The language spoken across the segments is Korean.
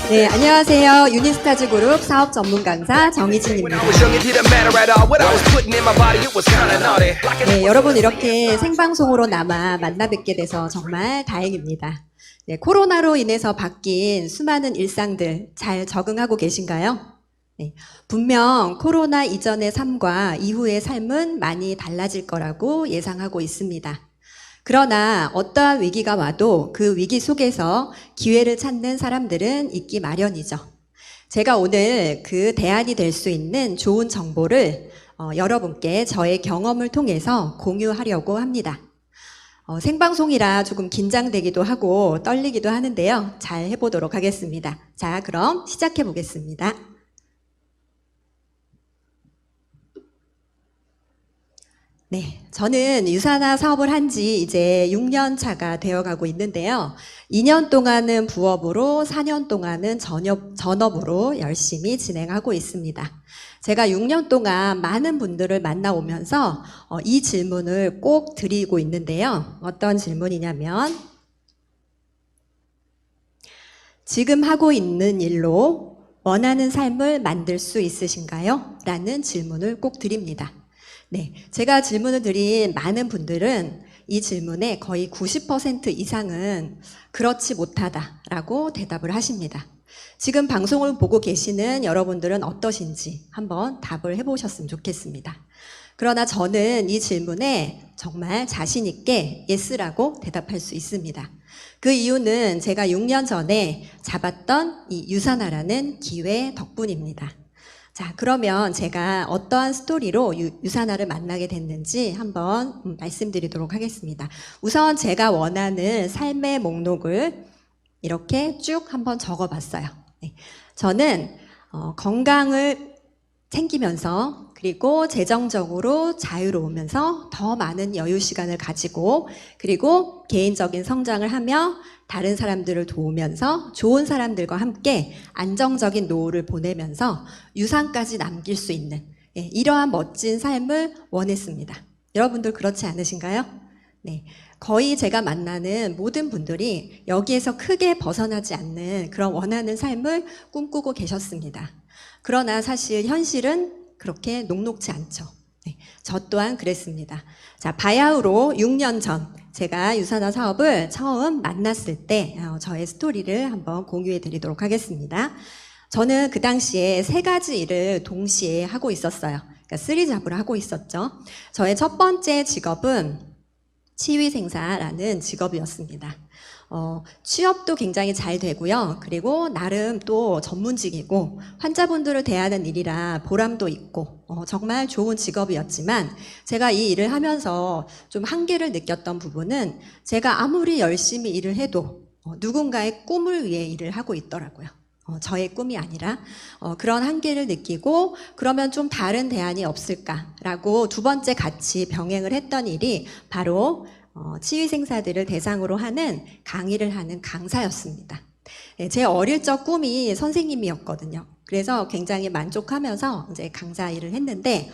네, 안녕하세요. 유니스타즈 그룹 사업 전문 강사 정희진입니다. 네, 여러분 이렇게 생방송으로 남아 만나 뵙게 돼서 정말 다행입니다. 네, 코로나로 인해서 바뀐 수많은 일상들 잘 적응하고 계신가요? 네, 분명 코로나 이전의 삶과 이후의 삶은 많이 달라질 거라고 예상하고 있습니다. 그러나 어떠한 위기가 와도 그 위기 속에서 기회를 찾는 사람들은 있기 마련이죠. 제가 오늘 그 대안이 될 수 있는 좋은 정보를 여러분께 저의 경험을 통해서 공유하려고 합니다. 생방송이라 조금 긴장되기도 하고 떨리기도 하는데요. 잘 해보도록 하겠습니다. 자, 그럼 시작해 보겠습니다. 네, 저는 유산화 사업을 한 지 이제 6년 차가 되어가고 있는데요. 2년 동안은 부업으로, 4년 동안은 전업으로 열심히 진행하고 있습니다. 제가 6년 동안 많은 분들을 만나오면서 이 질문을 꼭 드리고 있는데요. 어떤 질문이냐면, 지금 하고 있는 일로 원하는 삶을 만들 수 있으신가요? 라는 질문을 꼭 드립니다. 네, 제가 질문을 드린 많은 분들은 이 질문에 거의 90% 이상은 그렇지 못하다라고 대답을 하십니다. 지금 방송을 보고 계시는 여러분들은 어떠신지 한번 답을 해보셨으면 좋겠습니다. 그러나 저는 이 질문에 정말 자신 있게 예스라고 대답할 수 있습니다. 그 이유는 제가 6년 전에 잡았던 이 유산화라는 기회 덕분입니다. 자, 그러면 제가 어떠한 스토리로 유산화를 만나게 됐는지 한번 말씀드리도록 하겠습니다. 우선 제가 원하는 삶의 목록을 이렇게 쭉 한번 적어봤어요. 네. 저는 건강을 챙기면서 그리고 재정적으로 자유로우면서 더 많은 여유 시간을 가지고 그리고 개인적인 성장을 하며 다른 사람들을 도우면서 좋은 사람들과 함께 안정적인 노후를 보내면서 유산까지 남길 수 있는 이러한 멋진 삶을 원했습니다. 여러분들 그렇지 않으신가요? 네, 거의 제가 만나는 모든 분들이 여기에서 크게 벗어나지 않는 그런 원하는 삶을 꿈꾸고 계셨습니다. 그러나 사실 현실은 그렇게 녹록지 않죠. 네, 저 또한 그랬습니다. 자, 바야흐로 6년 전 제가 유산화 사업을 처음 만났을 때 저의 스토리를 한번 공유해 드리도록 하겠습니다. 저는 그 당시에 3가지 일을 동시에 하고 있었어요. 그러니까 쓰리잡을 하고 있었죠. 저의 첫 번째 직업은 치위생사라는 직업이었습니다. 취업도 굉장히 잘 되고요. 그리고 나름 또 전문직이고 환자분들을 대하는 일이라 보람도 있고 정말 좋은 직업이었지만 제가 이 일을 하면서 좀 한계를 느꼈던 부분은 제가 아무리 열심히 일을 해도 누군가의 꿈을 위해 일을 하고 있더라고요. 저의 꿈이 아니라 그런 한계를 느끼고 그러면 좀 다른 대안이 없을까라고 두 번째 같이 병행을 했던 일이 바로 치위생사들을 대상으로 하는 강의를 하는 강사였습니다. 네, 제 어릴 적 꿈이 선생님이었거든요. 그래서 굉장히 만족하면서 이제 강사 일을 했는데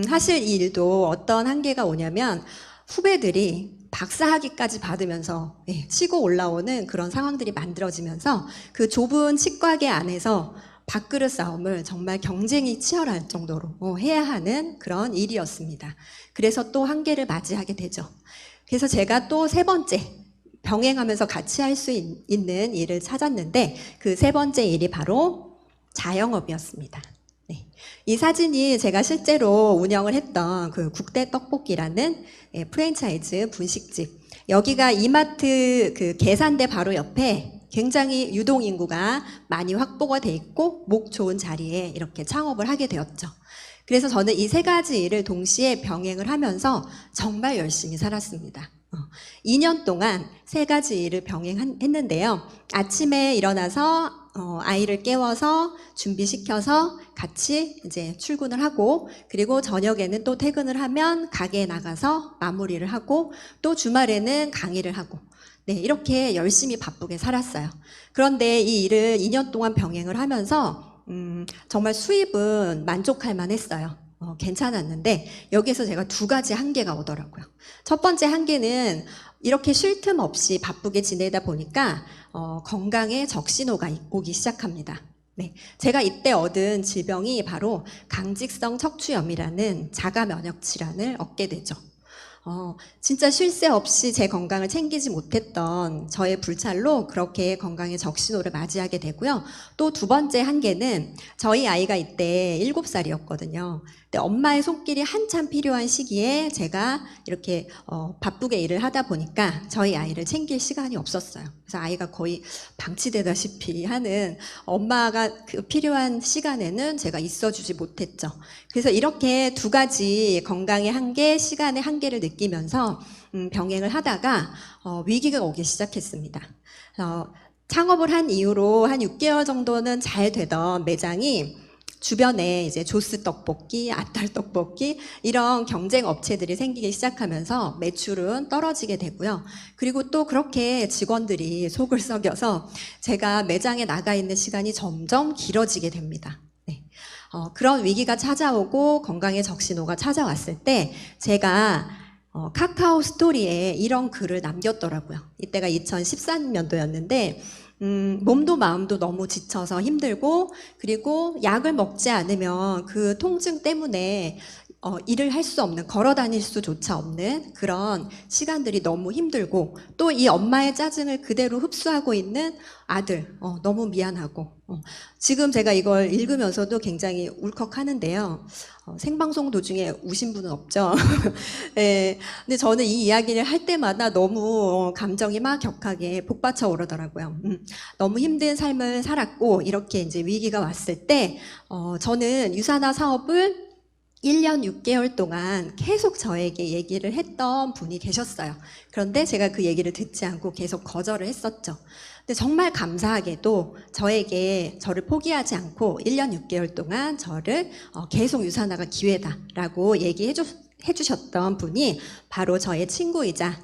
사실 이 일도 어떤 한계가 오냐면 후배들이 박사학위까지 받으면서 치고 올라오는 그런 상황들이 만들어지면서 그 좁은 치과계 안에서 밥그릇 싸움을 정말 경쟁이 치열할 정도로 해야 하는 그런 일이었습니다. 그래서 또 한계를 맞이하게 되죠. 그래서 제가 또 3번째 병행하면서 같이 할 수 있는 일을 찾았는데 그 3번째 일이 바로 자영업이었습니다. 네. 이 사진이 제가 실제로 운영을 했던 그 국대 떡볶이라는 프랜차이즈 분식집. 여기가 이마트 그 계산대 바로 옆에 굉장히 유동인구가 많이 확보가 돼 있고 목 좋은 자리에 이렇게 창업을 하게 되었죠. 그래서 저는 이 3가지 일을 동시에 병행을 하면서 정말 열심히 살았습니다. 2년 동안 3가지 일을 병행했는데요. 아침에 일어나서 아이를 깨워서 준비시켜서 같이 이제 출근을 하고 그리고 저녁에는 또 퇴근을 하면 가게에 나가서 마무리를 하고 또 주말에는 강의를 하고 네, 이렇게 열심히 바쁘게 살았어요. 그런데 이 일을 2년 동안 병행을 하면서 정말 수입은 만족할 만했어요. 괜찮았는데 여기에서 제가 두 가지 한계가 오더라고요. 첫 번째 한계는 이렇게 쉴 틈 없이 바쁘게 지내다 보니까 건강에 적신호가 오기 시작합니다. 네, 제가 이때 얻은 질병이 바로 강직성 척추염이라는 자가 면역 질환을 얻게 되죠. 진짜 쉴 새 없이 제 건강을 챙기지 못했던 저의 불찰로 그렇게 건강의 적신호를 맞이하게 되고요. 또 두 번째 한계는 저희 아이가 이때 7살이었거든요. 근데 엄마의 손길이 한참 필요한 시기에 제가 이렇게 바쁘게 일을 하다 보니까 저희 아이를 챙길 시간이 없었어요. 그래서 아이가 거의 방치되다시피 하는 엄마가 그 필요한 시간에는 제가 있어주지 못했죠. 그래서 이렇게 두 가지 건강의 한계, 시간의 한계를 느끼면서 병행을 하다가 위기가 오기 시작했습니다. 창업을 한 이후로 한 6개월 정도는 잘 되던 매장이 주변에 이제 조스 떡볶이, 아탈 떡볶이 이런 경쟁 업체들이 생기기 시작하면서 매출은 떨어지게 되고요. 그리고 또 그렇게 직원들이 속을 썩여서 제가 매장에 나가 있는 시간이 점점 길어지게 됩니다. 네. 그런 위기가 찾아오고 건강의 적신호가 찾아왔을 때 제가 카카오 스토리에 이런 글을 남겼더라고요. 이때가 2014년도였는데 몸도 마음도 너무 지쳐서 힘들고 그리고 약을 먹지 않으면 그 통증 때문에 일을 할 수 없는, 걸어 다닐 수조차 없는 그런 시간들이 너무 힘들고 또 이 엄마의 짜증을 그대로 흡수하고 있는 아들, 너무 미안하고 지금 제가 이걸 읽으면서도 굉장히 울컥하는데요. 생방송 도중에 우신 분은 없죠. 네, 근데 저는 이 이야기를 할 때마다 너무 감정이 막 격하게 복받쳐 오르더라고요. 너무 힘든 삶을 살았고 이렇게 이제 위기가 왔을 때 저는 유산화 사업을 1년 6개월 동안 계속 저에게 얘기를 했던 분이 계셨어요. 그런데 제가 그 얘기를 듣지 않고 계속 거절을 했었죠. 근데 정말 감사하게도 저를 포기하지 않고 1년 6개월 동안 저를 계속 유산화가 기회다라고 얘기해 주셨던 분이 바로 저의 친구이자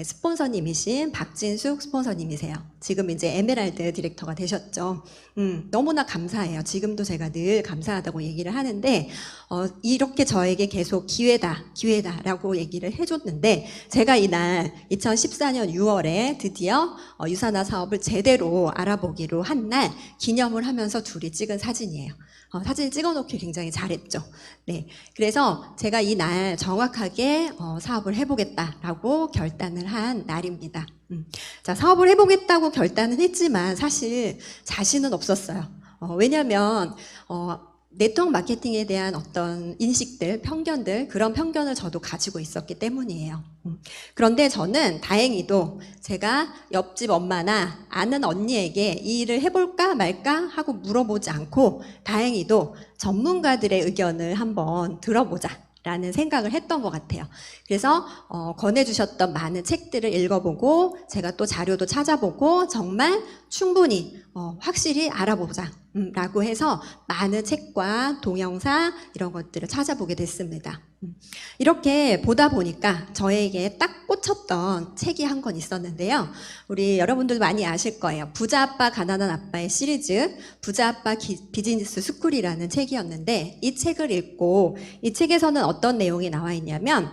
스폰서님이신 박진숙 스폰서님이세요. 지금 이제 에메랄드 디렉터가 되셨죠. 너무나 감사해요. 지금도 제가 늘 감사하다고 얘기를 하는데 이렇게 저에게 계속 기회다라고 얘기를 해줬는데 제가 이날 2014년 6월에 드디어 유산화 사업을 제대로 알아보기로 한 날 기념을 하면서 둘이 찍은 사진이에요. 사진 찍어놓기 굉장히 잘했죠. 네, 그래서 제가 이 날 정확하게 사업을 해보겠다라고 결단을 한 날입니다. 자, 사업을 해보겠다고 결단은 했지만 사실 자신은 없었어요. 왜냐하면 네트워크 마케팅에 대한 어떤 인식들, 편견들, 그런 편견을 저도 가지고 있었기 때문이에요. 그런데 저는 다행히도 제가 옆집 엄마나 아는 언니에게 이 일을 해볼까 말까 하고 물어보지 않고 다행히도 전문가들의 의견을 한번 들어보자 라는 생각을 했던 것 같아요. 그래서 권해주셨던 많은 책들을 읽어보고 제가 또 자료도 찾아보고 정말 충분히 확실히 알아보자 라고 해서 많은 책과 동영상 이런 것들을 찾아보게 됐습니다. 이렇게 보다 보니까 저에게 딱 꽂혔던 책이 한 권 있었는데요. 우리 여러분들 많이 아실 거예요. 부자 아빠 가난한 아빠의 시리즈 부자 아빠 비즈니스 스쿨이라는 책이었는데 이 책을 읽고 이 책에서는 어떤 내용이 나와 있냐면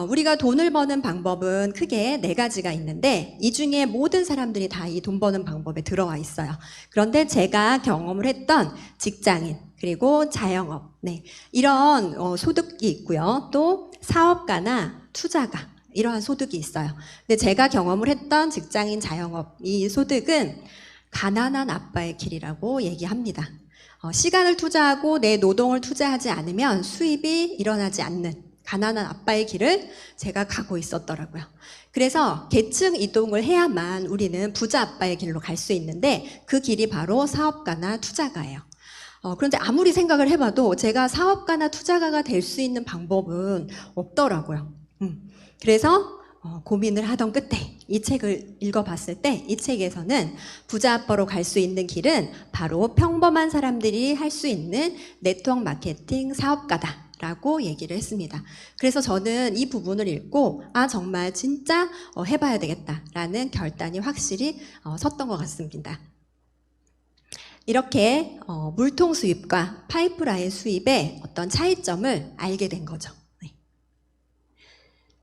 우리가 돈을 버는 방법은 크게 4가지가 있는데 이 중에 모든 사람들이 다 이 돈 버는 방법에 들어와 있어요. 그런데 제가 경험을 했던 직장인 그리고 자영업 이런 소득이 있고요. 또 사업가나 투자가 이러한 소득이 있어요. 근데 제가 경험을 했던 직장인 자영업 이 소득은 가난한 아빠의 길이라고 얘기합니다. 시간을 투자하고 내 노동을 투자하지 않으면 수입이 일어나지 않는 가난한 아빠의 길을 제가 가고 있었더라고요. 그래서 계층 이동을 해야만 우리는 부자 아빠의 길로 갈 수 있는데 그 길이 바로 사업가나 투자가예요. 그런데 아무리 생각을 해봐도 제가 사업가나 투자가가 될 수 있는 방법은 없더라고요. 그래서 고민을 하던 끝에 이 책을 읽어봤을 때 이 책에서는 부자 아빠로 갈 수 있는 길은 바로 평범한 사람들이 할 수 있는 네트워크 마케팅 사업가다 라고 얘기를 했습니다. 그래서 저는 이 부분을 읽고 정말 진짜 해봐야 되겠다라는 결단이 확실히 섰던 것 같습니다. 이렇게 물통 수입과 파이프라인 수입의 어떤 차이점을 알게 된 거죠. 네.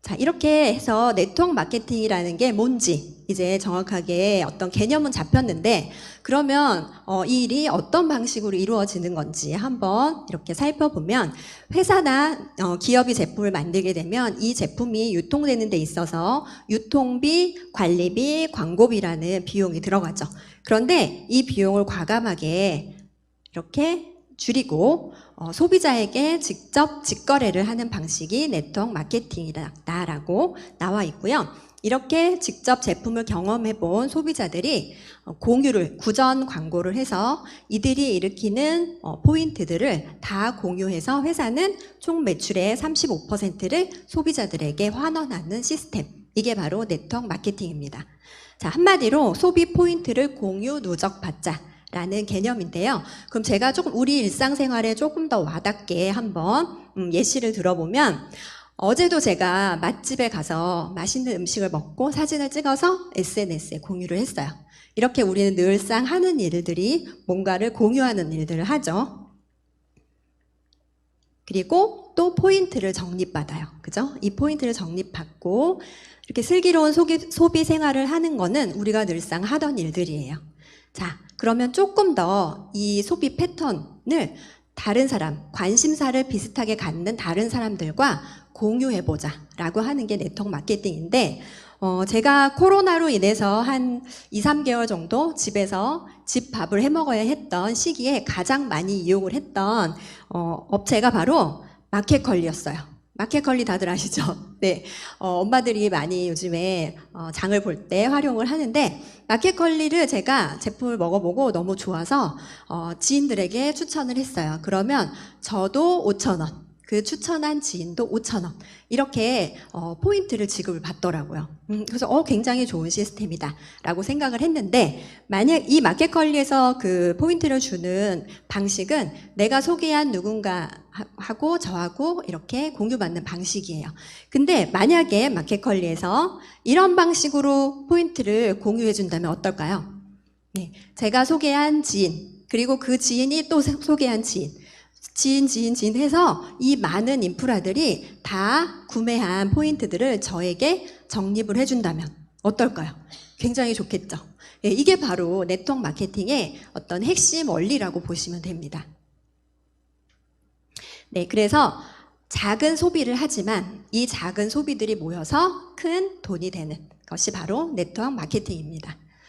자, 이렇게 해서 네트워크 마케팅이라는 게 뭔지 이제 정확하게 어떤 개념은 잡혔는데, 그러면 이 일이 어떤 방식으로 이루어지는 건지 한번 이렇게 살펴보면, 회사나 기업이 제품을 만들게 되면 이 제품이 유통되는 데 있어서 유통비, 관리비, 광고비라는 비용이 들어가죠. 그런데 이 비용을 과감하게 이렇게 줄이고 소비자에게 직접 직거래를 하는 방식이 네트워크 마케팅이다라고 나와 있고요. 이렇게 직접 제품을 경험해 본 소비자들이 공유를, 구전 광고를 해서 이들이 일으키는 포인트들을 다 공유해서 회사는 총 매출의 35%를 소비자들에게 환원하는 시스템. 이게 바로 네트워크 마케팅입니다. 자, 한마디로 소비 포인트를 공유 누적받자 라는 개념인데요. 그럼 제가 조금 우리 일상생활에 조금 더 와닿게 한번 예시를 들어보면, 어제도 제가 맛집에 가서 맛있는 음식을 먹고 사진을 찍어서 SNS에 공유를 했어요. 이렇게 우리는 늘상 하는 일들이 뭔가를 공유하는 일들을 하죠. 그리고 또 포인트를 적립받아요. 그죠? 이 포인트를 적립받고 이렇게 슬기로운 소비 생활을 하는 거는 우리가 늘상 하던 일들이에요. 자, 그러면 조금 더 이 소비 패턴을 다른 사람, 관심사를 비슷하게 갖는 다른 사람들과 공유해보자 라고 하는 게 네트워크 마케팅인데, 제가 코로나로 인해서 한 2, 3개월 정도 집에서 집밥을 해 먹어야 했던 시기에 가장 많이 이용을 했던 업체가 바로 마켓컬리였어요. 마켓컬리 다들 아시죠? 네, 엄마들이 많이 요즘에 장을 볼 때 활용을 하는데, 마켓컬리를 제가 제품을 먹어보고 너무 좋아서 지인들에게 추천을 했어요. 그러면 저도 5,000원, 그 추천한 지인도 5,000원, 이렇게 포인트를 지급을 받더라고요. 그래서 굉장히 좋은 시스템이다 라고 생각을 했는데, 만약 이 마켓컬리에서 그 포인트를 주는 방식은 내가 소개한 누군가하고 저하고 이렇게 공유받는 방식이에요. 근데 만약에 마켓컬리에서 이런 방식으로 포인트를 공유해 준다면 어떨까요? 네, 제가 소개한 지인, 그리고 그 지인이 또 소개한 지인 해서 이 많은 인프라들이 다 구매한 포인트들을 저에게 적립을 해준다면 어떨까요? 굉장히 좋겠죠. 예, 이게 바로 네트워크 마케팅의 어떤 핵심 원리라고 보시면 됩니다. 네, 그래서 작은 소비를 하지만 이 작은 소비들이 모여서 큰 돈이 되는 것이 바로 네트워크 마케팅입니다.